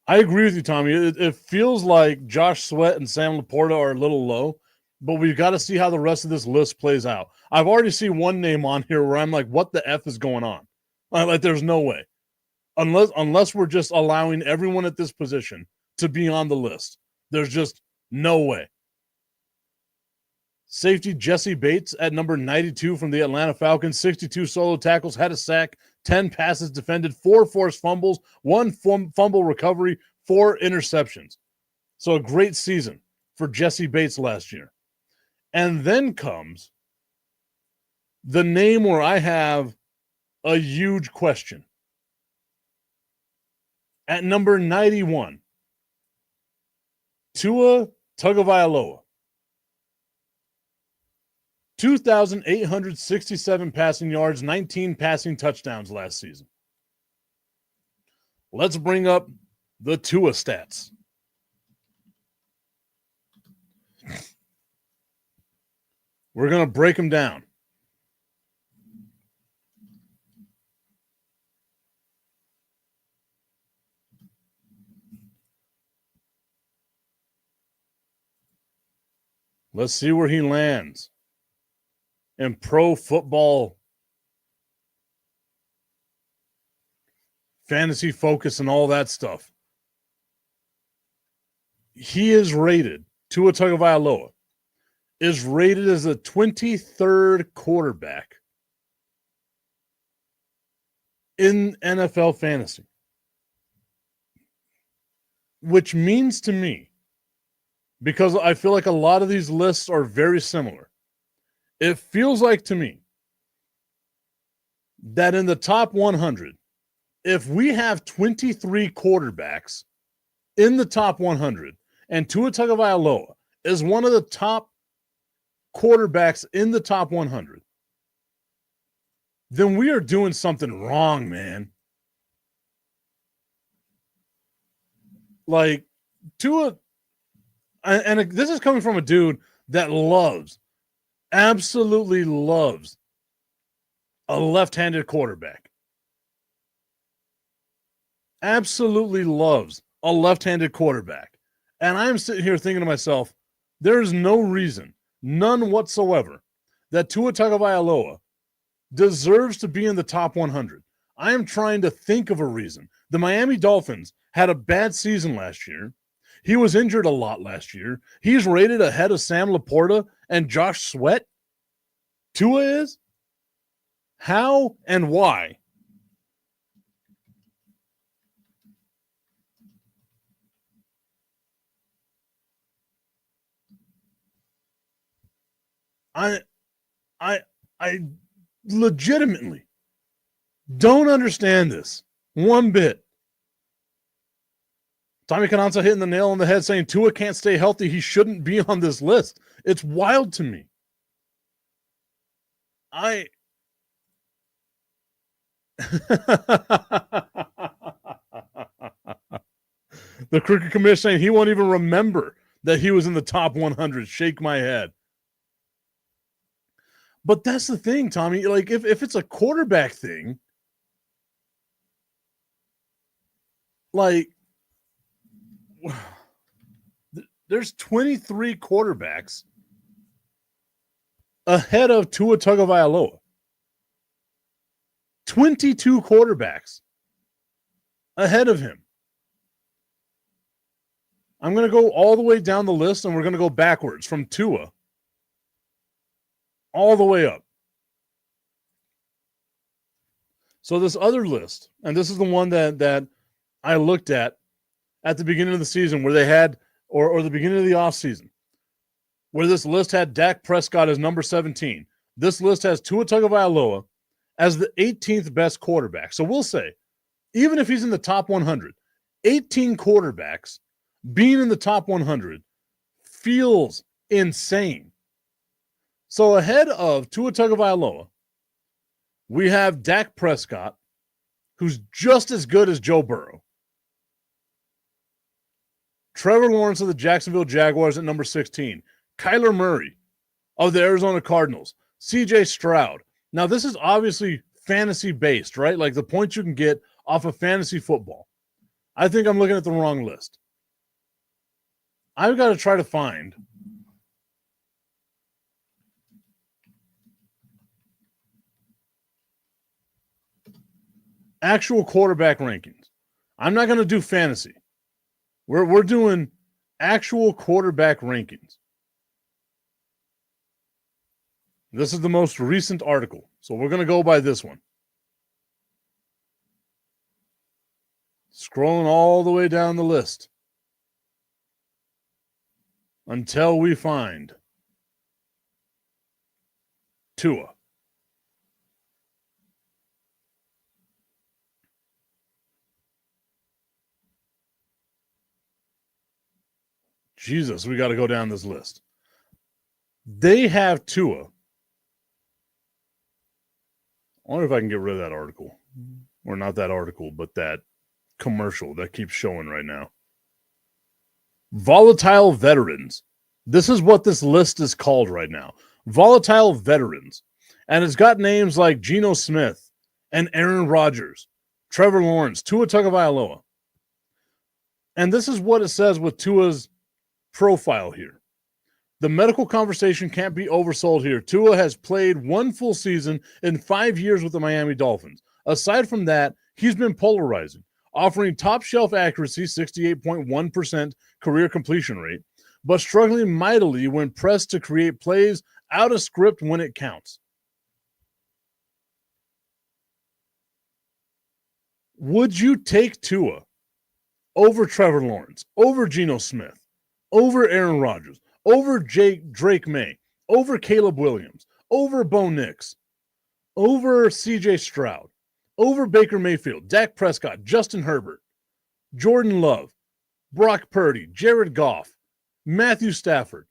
Speaker 1: I agree with you, Tommy. It feels like Josh Sweat and Sam Laporta are a little low, but we've got to see how the rest of this list plays out. I've already seen one name on here where I'm like, what the F is going on? Like, there's no way. Unless we're just allowing everyone at this position to be on the list. There's just no way. Safety Jesse Bates at number 92 from the Atlanta Falcons, 62 solo tackles, had a sack, 10 passes defended, 4 forced fumbles, 1 fumble recovery, 4 interceptions. So a great season for Jesse Bates last year. And then comes the name where I have a huge question. At number 91, Tua Tagovailoa. 2,867 passing yards, 19 passing touchdowns last season. Let's bring up the Tua stats. We're going to break them down. Let's see where he lands in pro football fantasy focus and all that stuff. He is rated, Tua Tagovailoa is rated as a 23rd quarterback in NFL fantasy, which means to me, because I feel like a lot of these lists are very similar, it feels like to me that in the top 100, if we have 23 quarterbacks in the top 100 and Tua Tagovailoa is one of the top quarterbacks in the top 100, then we are doing something wrong, man. Like, Tua, and this is coming from a dude that absolutely loves a left-handed quarterback. Absolutely loves a left-handed quarterback. And I'm sitting here thinking to myself, there's no reason, none whatsoever, that Tua Tagovailoa deserves to be in the top 100. I am trying to think of a reason. The Miami Dolphins had a bad season last year. He was injured a lot last year. He's rated ahead of Sam Laporta and Josh Sweat. Tua is? How and why? I legitimately don't understand this one bit. Tommy Cananza hitting the nail on the head saying Tua can't stay healthy. He shouldn't be on this list. It's wild to me. The Cricket Commission saying he won't even remember that he was in the top 100. Shake my head. But that's the thing, Tommy. Like, if it's a quarterback thing, like, there's 23 quarterbacks ahead of Tua Tagovailoa. 22 quarterbacks ahead of him. I'm going to go all the way down the list, and we're going to go backwards from Tua all the way up. So this other list, and this is the one that I looked at the beginning of the season where they had, or the beginning of the offseason, where this list had Dak Prescott as number 17. This list has Tua Tagovailoa as the 18th best quarterback. So we'll say, even if he's in the top 100, 18 quarterbacks being in the top 100 feels insane. So ahead of Tua Tagovailoa, we have Dak Prescott, who's just as good as Joe Burrow. Trevor Lawrence of the Jacksonville Jaguars at number 16. Kyler Murray of the Arizona Cardinals. CJ Stroud. Now, this is obviously fantasy-based, right? Like the points you can get off of fantasy football. I think I'm looking at the wrong list. I've got to try to find actual quarterback rankings. I'm not going to do fantasy. We're doing actual quarterback rankings. This is the most recent article, so we're going to go by this one. Scrolling all the way down the list until we find Tua. Jesus, we got to go down this list. They have Tua. I wonder if I can get rid of that article. Or not that article, but that commercial that keeps showing right now. Volatile veterans. This is what this list is called right now. Volatile veterans. And it's got names like Geno Smith and Aaron Rodgers, Trevor Lawrence, Tua Tagovailoa. And this is what it says with Tua's profile here. The medical conversation can't be oversold here. Tua has played one full season in 5 years with the Miami Dolphins. Aside from that, he's been polarizing, offering top shelf accuracy, 68.1% career completion rate, but struggling mightily when pressed to create plays out of script when it counts. Would you take Tua over Trevor Lawrence, over Geno Smith, over Aaron Rodgers, over Drake May, over Caleb Williams, over Bo Nix, over CJ Stroud, over Baker Mayfield, Dak Prescott, Justin Herbert, Jordan Love, Brock Purdy, Jared Goff, Matthew Stafford,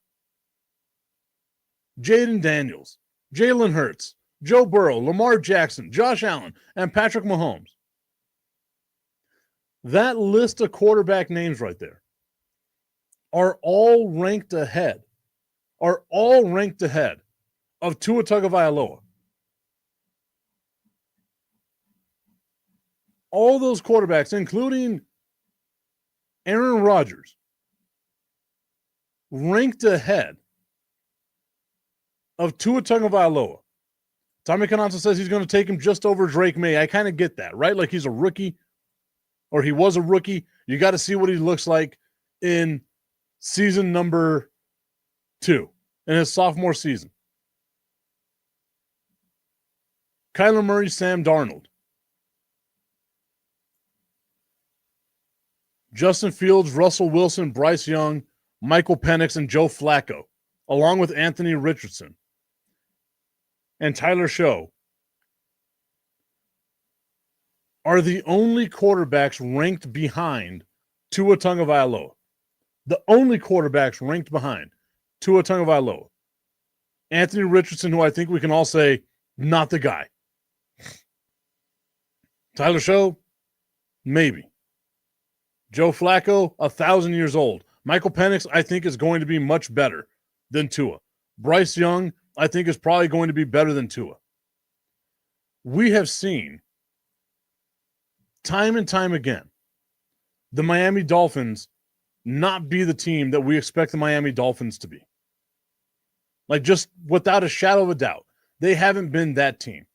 Speaker 1: Jaden Daniels, Jalen Hurts, Joe Burrow, Lamar Jackson, Josh Allen, and Patrick Mahomes? That list of quarterback names right there are all ranked ahead of Tua Tagovailoa. All those quarterbacks, including Aaron Rodgers, ranked ahead of Tua Tagovailoa. Tommy Cananza says he's going to take him just over Drake May. I kind of get that, right? Like he's a rookie, or he was a rookie. You got to see what he looks like in season number 2, in his sophomore season. Kyler Murray, Sam Darnold. Justin Fields, Russell Wilson, Bryce Young, Michael Penix, and Joe Flacco, along with Anthony Richardson and Tyler Show, are the only quarterbacks ranked behind Tua Tagovailoa. The only quarterbacks ranked behind Tua Tagovailoa. Anthony Richardson, who I think we can all say, not the guy. Tyler Show, maybe. Joe Flacco, 1,000 years old. Michael Penix, I think, is going to be much better than Tua. Bryce Young, I think, is probably going to be better than Tua. We have seen time and time again the Miami Dolphins not be the team that we expect the Miami Dolphins to be. Like, just without a shadow of a doubt, they haven't been that team.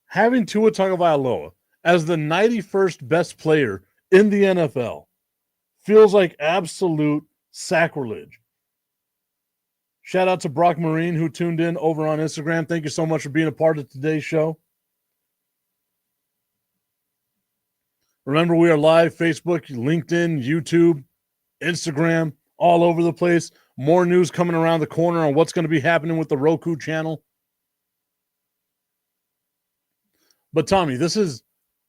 Speaker 1: Having Tua Tagovailoa as the 91st best player in the NFL feels like absolute sacrilege. Shout out to Brock Marine, who tuned in over on Instagram. Thank you so much for being a part of today's show. Remember, we are live, Facebook, LinkedIn, YouTube, Instagram, all over the place. More news coming around the corner on what's going to be happening with the Roku channel. But Tommy, this is,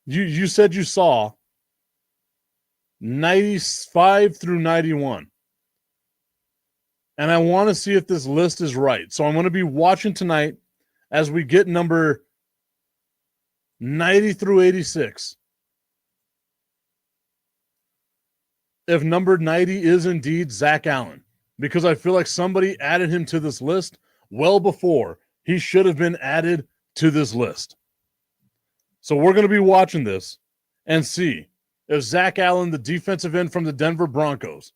Speaker 1: you said you saw 95 through 91. And I want to see if this list is right. So I'm going to be watching tonight as we get number 90 through 86. If number 90 is indeed Zach Allen, because I feel like somebody added him to this list well before he should have been added to this list. So we're going to be watching this and see if Zach Allen, the defensive end from the Denver Broncos,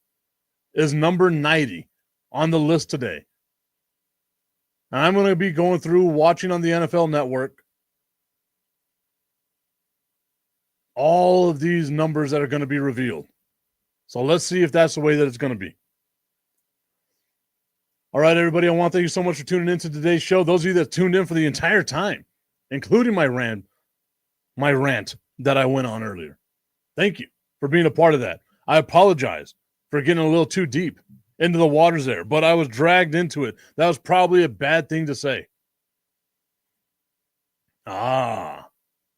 Speaker 1: is number 90 on the list today. And I'm going to be going through, watching on the NFL Network, all of these numbers that are going to be revealed. So let's see if that's the way that it's going to be. All right, everybody, I want to thank you so much for tuning into today's show. Those of you that tuned in for the entire time, including my rant that I went on earlier. Thank you for being a part of that. I apologize for getting a little too deep into the waters there, but I was dragged into it. That was probably a bad thing to say. So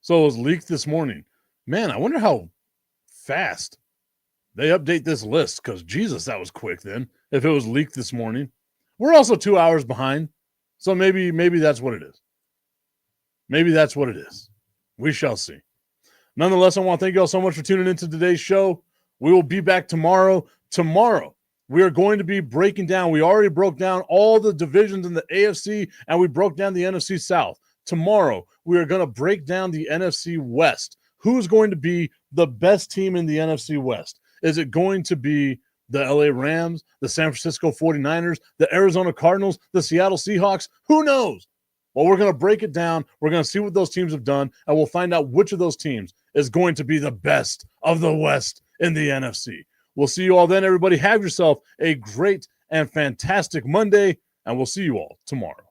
Speaker 1: it was leaked this morning. Man, I wonder how fast they update this list, because Jesus, that was quick then, if it was leaked this morning. We're also 2 hours behind, so maybe that's what it is. Maybe that's what it is. We shall see. Nonetheless, I want to thank you all so much for tuning into today's show. We will be back tomorrow. Tomorrow, we are going to be breaking down. We already broke down all the divisions in the AFC, and we broke down the NFC South. Tomorrow, we are going to break down the NFC West. Who's going to be the best team in the NFC West? Is it going to be the LA Rams, the San Francisco 49ers, the Arizona Cardinals, the Seattle Seahawks? Who knows? Well, we're going to break it down. We're going to see what those teams have done, and we'll find out which of those teams is going to be the best of the West in the NFC. We'll see you all then, everybody. Have yourself a great and fantastic Monday, and we'll see you all tomorrow.